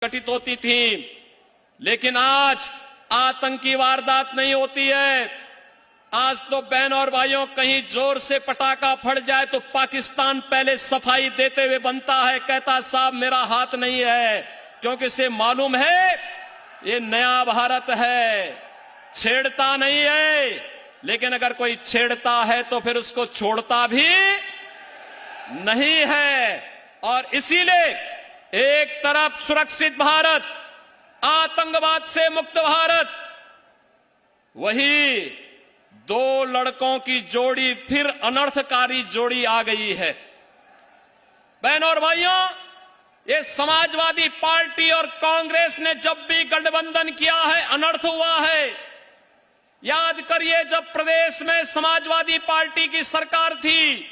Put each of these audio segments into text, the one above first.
घटित होती थी, लेकिन आज आतंकी वारदात नहीं होती है। आज तो बहन और भाइयों, कहीं जोर से पटाखा फट जाए तो पाकिस्तान पहले सफाई देते हुए बनता है, कहता साहब मेरा हाथ नहीं है, क्योंकि इसे मालूम है ये नया भारत है, छेड़ता नहीं है। लेकिन अगर कोई छेड़ता है तो फिर उसको छोड़ता भी नहीं है। और इसीलिए एक तरफ सुरक्षित भारत, आतंकवाद से मुक्त भारत, वही दो लड़कों की जोड़ी, फिर अनर्थकारी जोड़ी आ गई है। बहनों और भाइयों, ये समाजवादी पार्टी और कांग्रेस ने जब भी गठबंधन किया है, अनर्थ हुआ है। याद करिए, जब प्रदेश में समाजवादी पार्टी की सरकार थी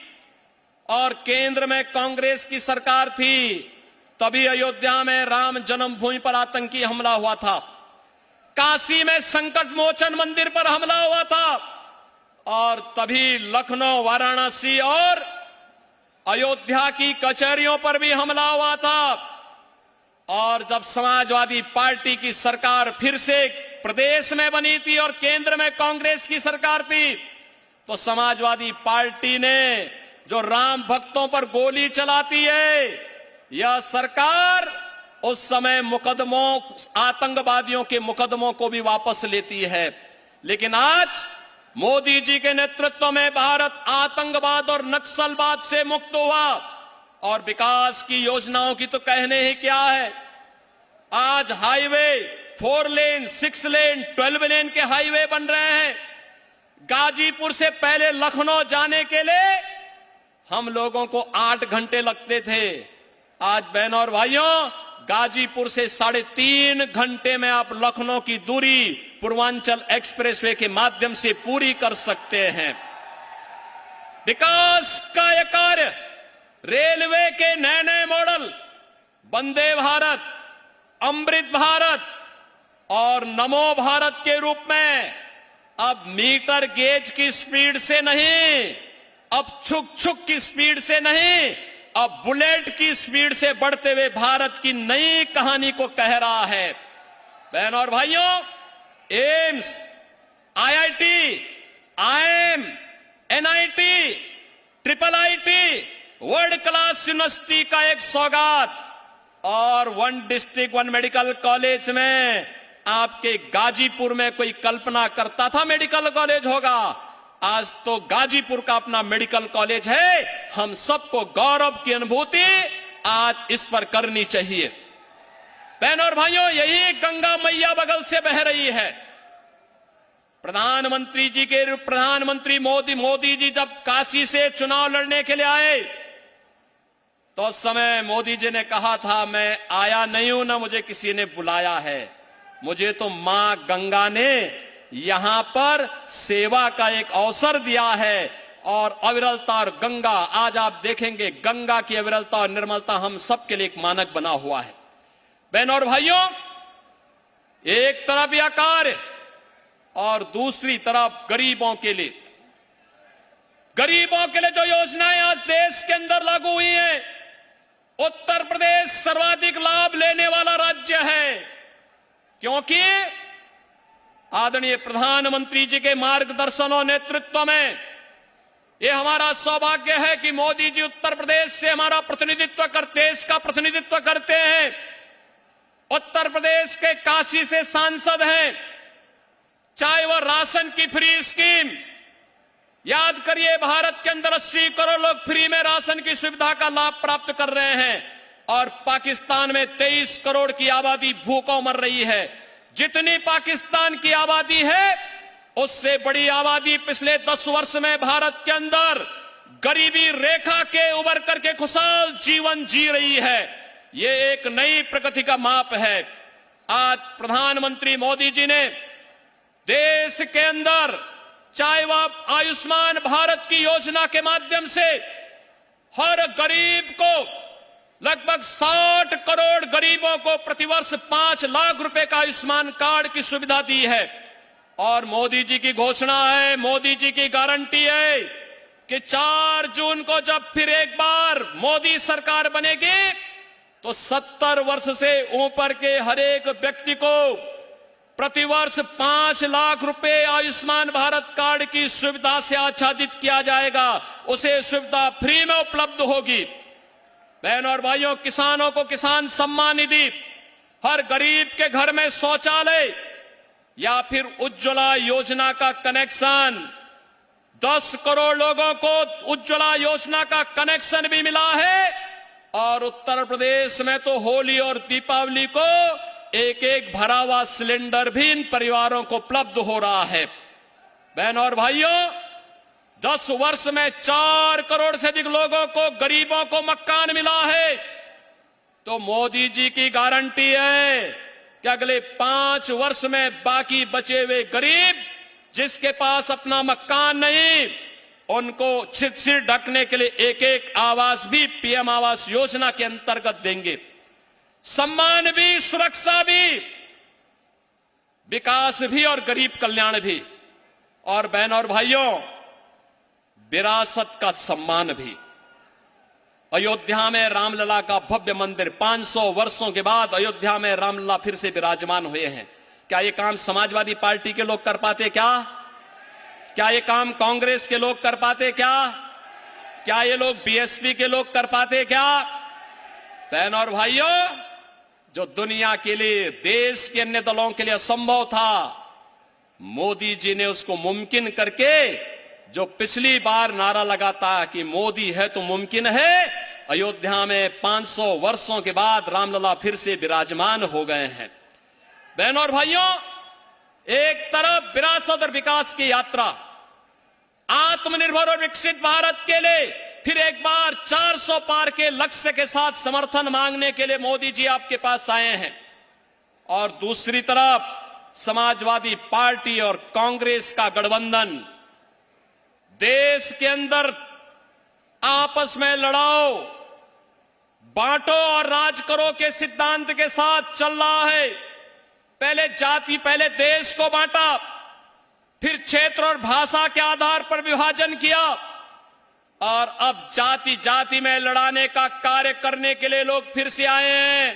और केंद्र में कांग्रेस की सरकार थी, तभी अयोध्या में राम जन्मभूमि पर आतंकी हमला हुआ था, काशी में संकट मोचन मंदिर पर हमला हुआ था, और तभी लखनऊ, वाराणसी और अयोध्या की कचहरियों पर भी हमला हुआ था। और जब समाजवादी पार्टी की सरकार फिर से प्रदेश में बनी थी और केंद्र में कांग्रेस की सरकार थी, तो समाजवादी पार्टी ने जो राम भक्तों पर गोली चलाती है, यह सरकार उस समय मुकदमों, आतंकवादियों के मुकदमों को भी वापस लेती है। लेकिन आज मोदी जी के नेतृत्व में भारत आतंकवाद और नक्सलवाद से मुक्त हुआ, और विकास की योजनाओं की तो कहने ही क्या है। आज हाईवे 4 लेन, 6 लेन, 12 लेन के हाईवे बन रहे हैं। गाजीपुर से पहले लखनऊ जाने के लिए हम लोगों को 8 घंटे लगते थे। आज बहनों और भाइयों, गाजीपुर से 3.5 घंटे में आप लखनऊ की दूरी पूर्वांचल एक्सप्रेसवे के माध्यम से पूरी कर सकते हैं। विकास का यह कार्य, रेलवे के नए नए मॉडल, वंदे भारत, अमृत भारत और नमो भारत के रूप में, अब मीटर गेज की स्पीड से नहीं, अब छुक छुक की स्पीड से नहीं, अब बुलेट की स्पीड से बढ़ते हुए भारत की नई कहानी को कह रहा है। बहनों और भाइयों, AIIMS, IIT, IIM, NIT, triple IT, world class university का एक सौगात, और 1 डिस्ट्रिक्ट 1 मेडिकल कॉलेज में, आपके गाजीपुर में कोई कल्पना करता था मेडिकल कॉलेज होगा? आज तो गाजीपुर का अपना मेडिकल कॉलेज है। हम सबको गौरव की अनुभूति आज इस पर करनी चाहिए। बहनों और भाइयों, यही गंगा मैया बगल से बह रही है। प्रधानमंत्री मोदी जी जब काशी से चुनाव लड़ने के लिए आए, तो उस समय मोदी जी ने कहा था, मैं आया नहीं हूं, ना मुझे किसी ने बुलाया है, मुझे तो मां गंगा ने यहां पर सेवा का एक अवसर दिया है। और अविरलता और गंगा, आज आप देखेंगे गंगा की अविरलता और निर्मलता हम सबके लिए एक मानक बना हुआ है। बहनों और भाइयों, एक तरफ यह कार्य और दूसरी तरफ गरीबों के लिए जो योजनाएं आज देश के अंदर लागू हुई हैं, उत्तर प्रदेश सर्वाधिक लाभ लेने वाला राज्य है, क्योंकि आदरणीय प्रधानमंत्री जी के मार्गदर्शन और नेतृत्व में यह हमारा सौभाग्य है कि मोदी जी उत्तर प्रदेश से हमारा प्रतिनिधित्व करते, देश का प्रतिनिधित्व करते हैं। उत्तर प्रदेश के काशी से सांसद हैं, चाहे वह राशन की फ्री स्कीम, याद करिए भारत के अंदर 80 करोड़ लोग फ्री में राशन की सुविधा का लाभ प्राप्त कर रहे हैं, और पाकिस्तान में 23 करोड़ की आबादी भूखों मर रही है। जितनी पाकिस्तान की आबादी है, उससे बड़ी आबादी पिछले 10 वर्ष में भारत के अंदर गरीबी रेखा के उबर करके खुशहाल जीवन जी रही है। ये एक नई प्रगति का माप है। आज प्रधानमंत्री मोदी जी ने देश के अंदर, चाहे वह आयुष्मान भारत की योजना के माध्यम से हर गरीब को, लगभग 60 करोड़ गरीबों को प्रतिवर्ष 5 लाख रुपए का आयुष्मान कार्ड की सुविधा दी है। और मोदी जी की घोषणा है, मोदी जी की गारंटी है कि 4 जून को जब फिर एक बार मोदी सरकार बनेगी, तो 70 वर्ष से ऊपर के हर एक व्यक्ति को प्रतिवर्ष 5 लाख रुपए आयुष्मान भारत कार्ड की सुविधा से आच्छादित किया जाएगा। उसे सुविधा फ्री में उपलब्ध होगी। बहनों और भाइयों, किसानों को किसान सम्मान निधि, हर गरीब के घर में शौचालय या फिर उज्ज्वला योजना का कनेक्शन, 10 करोड़ लोगों को उज्ज्वला योजना का कनेक्शन भी मिला है। और उत्तर प्रदेश में तो होली और दीपावली को एक एक भरा हुआ सिलेंडर भी इन परिवारों को उपलब्ध हो रहा है। बहनों और भाइयों, 10 वर्ष में 4 करोड़ से अधिक लोगों को, गरीबों को मकान मिला है। तो मोदी जी की गारंटी है कि अगले 5 वर्ष में बाकी बचे हुए गरीब, जिसके पास अपना मकान नहीं, उनको छित ढकने के लिए एक एक आवास भी पीएम आवास योजना के अंतर्गत देंगे। सम्मान भी, सुरक्षा भी, विकास भी और गरीब कल्याण भी। और बहनों और भाइयों, विरासत का सम्मान भी। अयोध्या में रामलला का भव्य मंदिर, 500 वर्षों के बाद अयोध्या में रामलला फिर से विराजमान हुए हैं। क्या ये काम समाजवादी पार्टी के लोग कर पाते? क्या ये काम कांग्रेस के लोग कर पाते? क्या ये लोग बीएसपी के लोग कर पाते? बहनों और भाइयों, जो दुनिया के लिए, देश के अन्य दलों के लिए असंभव था, मोदी जी ने उसको मुमकिन करके, जो पिछली बार नारा लगाता कि मोदी है तो मुमकिन है, अयोध्या में 500 वर्षों के बाद रामलला फिर से विराजमान हो गए हैं। बहनों और भाइयों, एक तरफ विरासत और विकास की यात्रा, आत्मनिर्भर और विकसित भारत के लिए फिर एक बार 400 पार के लक्ष्य के साथ समर्थन मांगने के लिए मोदी जी आपके पास आए हैं। और दूसरी तरफ समाजवादी पार्टी और कांग्रेस का गठबंधन देश के अंदर आपस में लड़ाओ, बांटो और राज करो के सिद्धांत के साथ चल रहा है। पहले देश को बांटा, फिर क्षेत्र और भाषा के आधार पर विभाजन किया, और अब जाति जाति में लड़ाने का कार्य करने के लिए लोग फिर से आए हैं।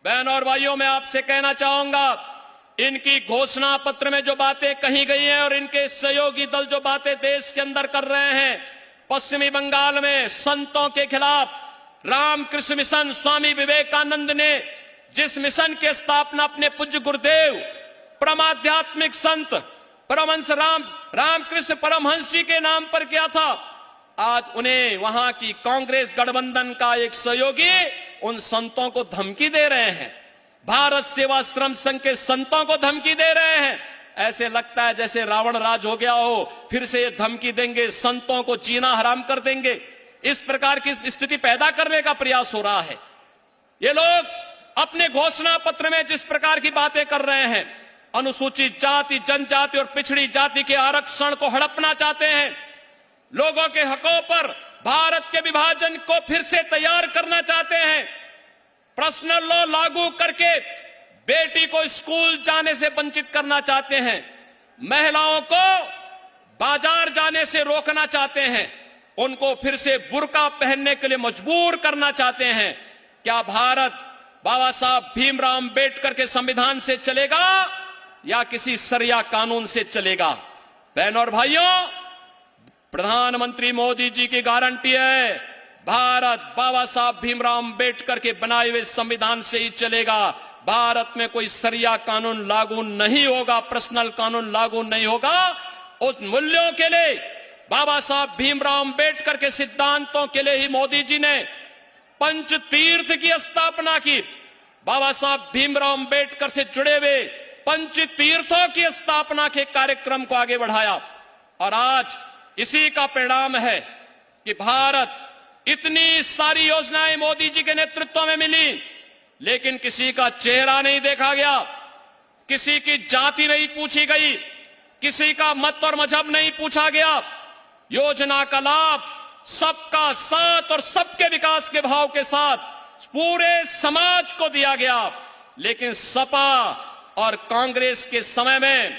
बहनों और भाइयों, मैं आपसे कहना चाहूंगा, इनकी घोषणा पत्र में जो बातें कही गई हैं और इनके सहयोगी दल जो बातें देश के अंदर कर रहे हैं, पश्चिमी बंगाल में संतों के खिलाफ रामकृष्ण मिशन, स्वामी विवेकानंद ने जिस मिशन की स्थापना अपने पूज्य गुरुदेव परमाध्यात्मिक संत परमहंस रामकृष्ण परमहंस जी के नाम पर किया था, आज उन्हें वहां की कांग्रेस गठबंधन का एक सहयोगी उन संतों को धमकी दे रहे हैं। भारत सेवाश्रम संघ के संतों को धमकी दे रहे हैं। ऐसे लगता है जैसे रावण राज हो गया हो, फिर से ये धमकी देंगे, संतों को जीना हराम कर देंगे। इस प्रकार की स्थिति पैदा करने का प्रयास हो रहा है। ये लोग अपने घोषणा पत्र में जिस प्रकार की बातें कर रहे हैं, अनुसूचित जाति, जनजाति और पिछड़ी जाति के आरक्षण को हड़पना चाहते हैं, लोगों के हकों पर भारत के विभाजन को फिर से तैयार करना चाहते हैं, पर्सनल लॉ लागू करके बेटी को स्कूल जाने से वंचित करना चाहते हैं, महिलाओं को बाजार जाने से रोकना चाहते हैं, उनको फिर से बुर्का पहनने के लिए मजबूर करना चाहते हैं। क्या भारत बाबा साहब भीमराव अंबेडकर के संविधान से चलेगा या किसी सरिया कानून से चलेगा? बहनों और भाइयों, प्रधानमंत्री मोदी जी की गारंटी है, भारत बाबा साहब भीमराव अंबेडकर के बनाए हुए संविधान से ही चलेगा। भारत में कोई सरिया कानून लागू नहीं होगा, पर्सनल कानून लागू नहीं होगा। उस मूल्यों के लिए, बाबा साहब भीमराव अंबेडकर के सिद्धांतों के लिए ही मोदी जी ने पंच तीर्थ की स्थापना की। बाबा साहब भीमराव अंबेडकर से जुड़े हुए पंच तीर्थों की स्थापना के कार्यक्रम को आगे बढ़ाया, और आज इसी का परिणाम है कि भारत, इतनी सारी योजनाएं मोदी जी के नेतृत्व में मिली, लेकिन किसी का चेहरा नहीं देखा गया, किसी की जाति नहीं पूछी गई, किसी का मत और मजहब नहीं पूछा गया। योजना का लाभ सबका साथ और सबके विकास के भाव के साथ पूरे समाज को दिया गया। लेकिन सपा और कांग्रेस के समय में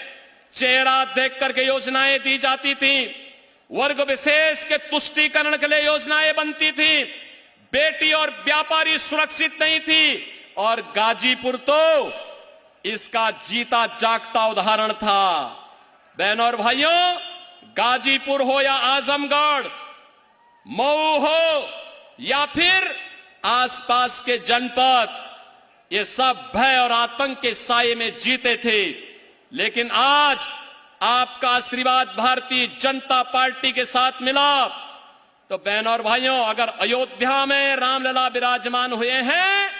चेहरा देख करके योजनाएं दी जाती थी, वर्ग विशेष के तुष्टीकरण के लिए योजनाएं बनती थी, बेटी और व्यापारी सुरक्षित नहीं थी, और गाजीपुर तो इसका जीता जागता उदाहरण था। बहनों और भाइयों, गाजीपुर हो या आजमगढ़, मऊ हो या फिर आसपास के जनपद, ये सब भय और आतंक के साये में जीते थे। लेकिन आज आपका आशीर्वाद भारतीय जनता पार्टी के साथ मिला, तो बहनों और भाइयों, अगर अयोध्या में रामलला विराजमान हुए हैं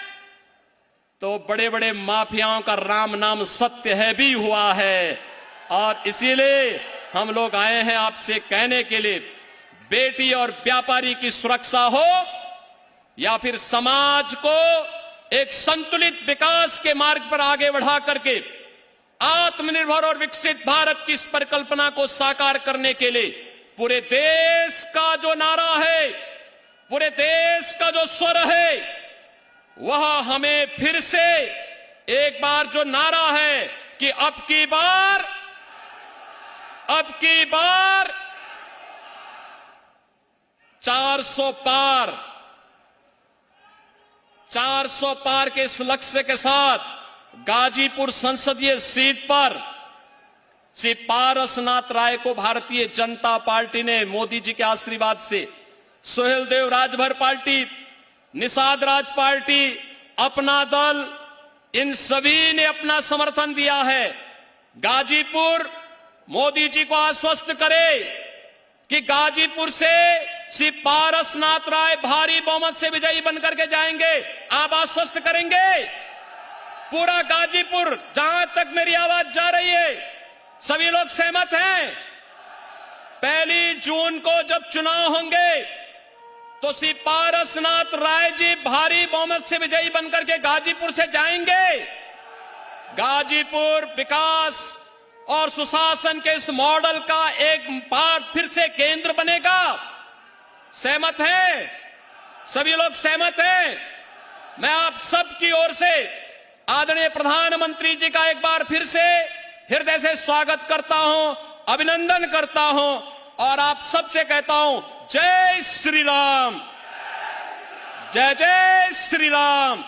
तो बड़े बड़े माफियाओं का राम नाम सत्य है भी हुआ है। और इसीलिए हम लोग आए हैं आपसे कहने के लिए, बेटी और व्यापारी की सुरक्षा हो या फिर समाज को एक संतुलित विकास के मार्ग पर आगे बढ़ा करके आत्मनिर्भर और विकसित भारत की इस परिकल्पना को साकार करने के लिए पूरे देश का जो नारा है, पूरे देश का जो स्वर है, वह हमें फिर से एक बार जो नारा है कि अब की बार 400 पार के इस लक्ष्य के साथ गाजीपुर संसदीय सीट पर श्री पारसनाथ राय को भारतीय जनता पार्टी ने मोदी जी के आशीर्वाद से, सुहेल देव राजभर पार्टी, निषाद राज पार्टी, अपना दल, इन सभी ने अपना समर्थन दिया है। गाजीपुर मोदी जी को आश्वस्त करे कि गाजीपुर से श्री पारसनाथ राय भारी बहुमत से विजयी बनकर के जाएंगे। आप आश्वस्त करेंगे? पूरा गाजीपुर, जहां तक मेरी आवाज जा रही है, सभी लोग सहमत हैं? 1 जून को जब चुनाव होंगे तो श्री पारसनाथ राय जी भारी बहुमत से विजयी बनकर के गाजीपुर से जाएंगे। गाजीपुर विकास और सुशासन के इस मॉडल का एक बार फिर से केंद्र बनेगा। सहमत हैं? सभी लोग सहमत हैं? मैं आप सबकी ओर से आदरणीय प्रधानमंत्री जी का एक बार फिर से हृदय से स्वागत करता हूं, अभिनंदन करता हूं और आप सबसे कहता हूं, जय श्री राम, जय जय श्री राम।